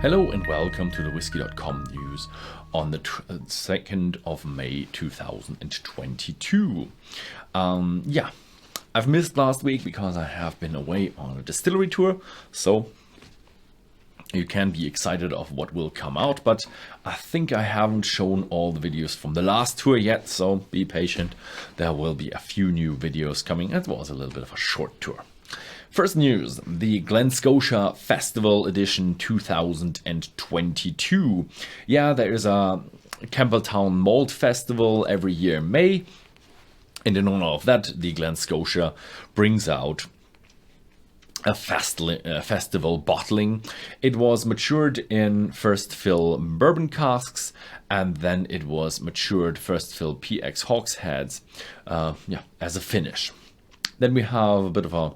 Hello and welcome to the Whisky.com news on the 2nd of May 2022. I've missed last week because I have been away on a distillery tour, so you can be excited of what will come out, but I think I haven't shown all the videos from the last tour yet, so be patient. There will be a few new videos coming. It was a little bit of a short tour. First news, the Glen Scotia Festival Edition 2022. Yeah, there is a Campbelltown Malt Festival every year in May. And in honor of that, the Glen Scotia brings out a festival bottling. It was matured in first fill bourbon casks, and then it was matured first fill PX hogsheads as a finish. Then we have a bit of a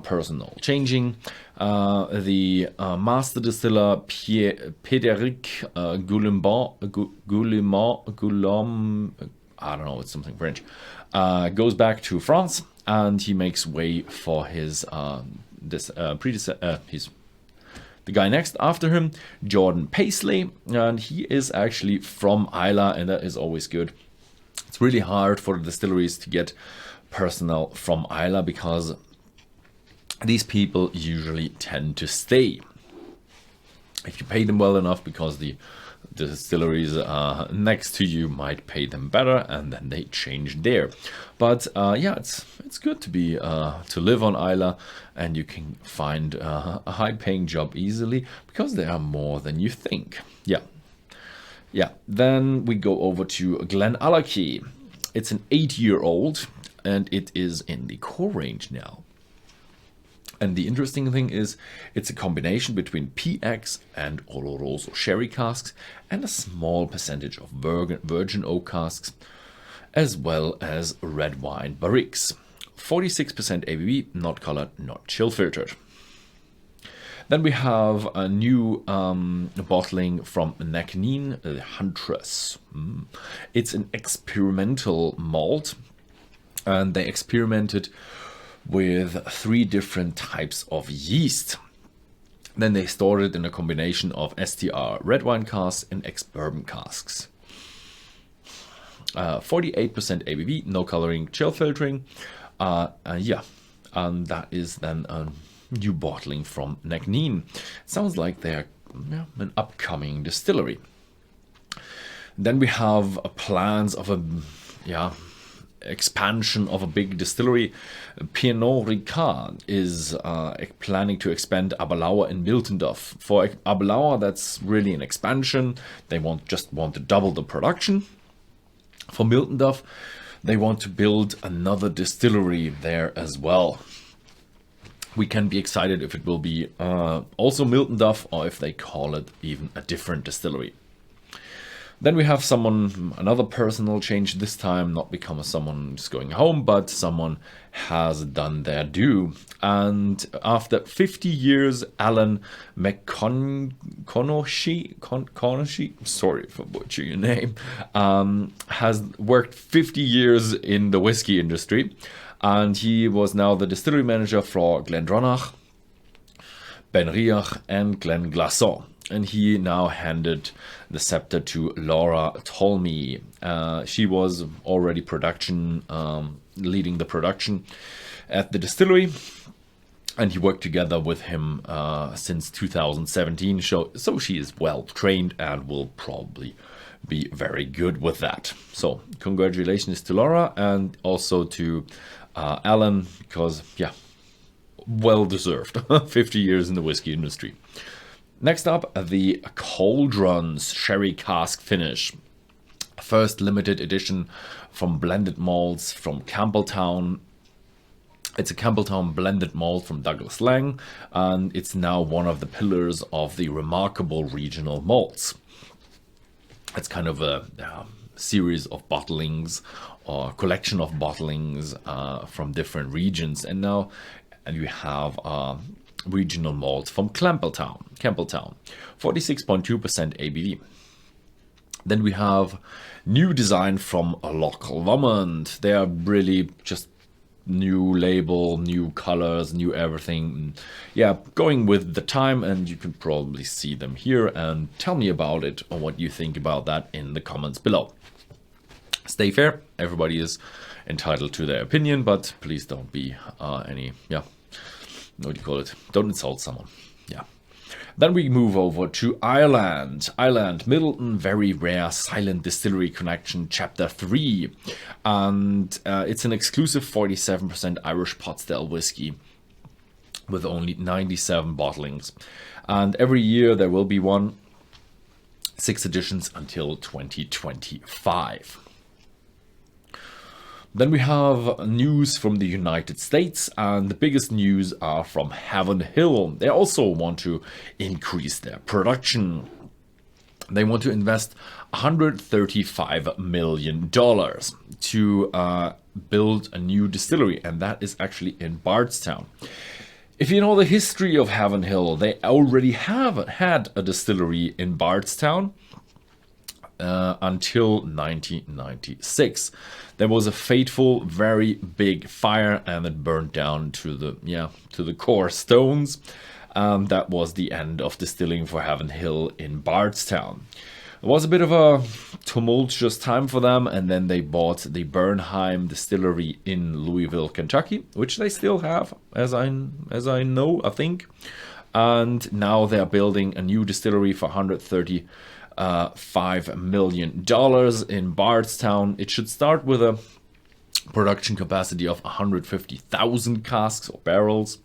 personal changing. The master distiller Pernod Ricard, I don't know, it's something French, goes back to France, and he makes way for his the guy next after him, Jordan Paisley, and he is actually from Islay, and that is always good. It's really hard for the distilleries to get personnel from Islay because these people usually tend to stay if you pay them well enough, because the distilleries next to you might pay them better, and then they change there. But it's good to be to live on Islay, and you can find a high-paying job easily because there are more than you think. Then we go over to GlenAllachie. It's an 8-year-old, and it is in the core range now. And the interesting thing is, it's a combination between PX and Oloroso sherry casks and a small percentage of virgin oak casks, as well as red wine barriques. 46% ABV, not colored, not chill filtered. Then we have a new bottling from Nc'nean Huntress. It's an experimental malt, and they experimented with 3 different types of yeast. Then they stored it in a combination of STR red wine casks and ex-bourbon casks. 48% ABV, no coloring, chill filtering. And that is then a new bottling from Nc'nean. It sounds like they're an upcoming distillery. Then we have plans of expansion of a big distillery. Pernod Ricard is planning to expand Aberlour and Miltonduff. For Aberlour, that's really an expansion. They just want to double the production. For Miltonduff, they want to build another distillery there as well. We can be excited if it will be also Miltonduff, or if they call it even a different distillery. Then we have another personal change, this time not because someone is going home, but someone has done their due. And after 50 years, Alan McConaughey, sorry for butchering your name, has worked 50 years in the whiskey industry. And he was now the distillery manager for Glendronach, Benriach and Glenglassaugh. And he now handed the scepter to Laura Tolmie. She was already leading the production at the distillery, and he worked together with him since 2017. So she is well trained and will probably be very good with that. So congratulations to Laura, and also to Alan, because well deserved. 50 years in the whiskey industry. Next up, the Gauldrons Sherry Cask Finish. First limited edition from blended malts from Campbelltown. It's a Campbelltown blended malt from Douglas Lang, and it's now one of the pillars of the remarkable regional malts. It's kind of a series of bottlings, or collection of bottlings from different regions. And you have regional malt from Campbelltown, 46.2% ABV. Then we have new design from Loch Lomond. They are really just new label, new colors, new everything. Yeah, going with the time, and you can probably see them here, and tell me about it or what you think about that in the comments below. Stay fair, everybody is entitled to their opinion, but please don't be what do you call it? Don't insult someone. Yeah. Then we move over to Ireland. Ireland, Midleton, very rare silent distillery connection, chapter 3. And it's an exclusive 47% Irish pot still whiskey with only 97 bottlings. And every year there will be 6 editions until 2025. Then we have news from the United States, and the biggest news are from Heaven Hill. They also want to increase their production. They want to invest $135 million to build a new distillery, and that is actually in Bardstown. If you know the history of Heaven Hill, they already have had a distillery in Bardstown until 1996. There was a fateful, very big fire, and it burned down to the core stones. That was the end of distilling for Heaven Hill in Bardstown. It was a bit of a tumultuous time for them, and then they bought the Bernheim distillery in Louisville, Kentucky, which they still have, as I know, I think. And now they're building a new distillery for $135 million in Bardstown. It should start with a production capacity of 150,000 casks or barrels,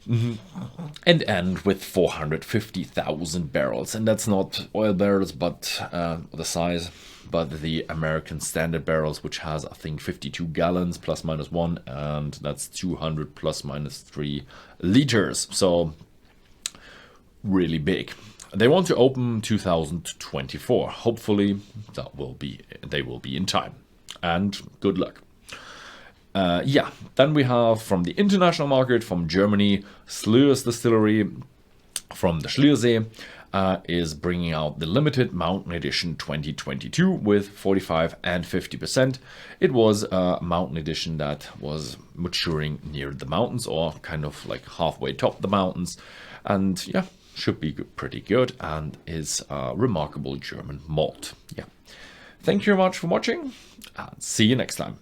and end with 450,000 barrels. And that's not oil barrels, but the size, but the American standard barrels, which has, I think, 52 gallons plus minus 1, and that's 200 plus minus 3 liters. So really big. They want to open 2024. Hopefully they will be in time. And good luck. Then we have from the international market, from Germany, SLYRS Distillery from the Schliersee is bringing out the limited Mountain Edition 2022 with 45 and 50%. It was a Mountain Edition that was maturing near the mountains, or kind of like halfway top the mountains, and yeah, should be pretty good, and is a remarkable German malt. Yeah. Thank you very much for watching, and see you next time.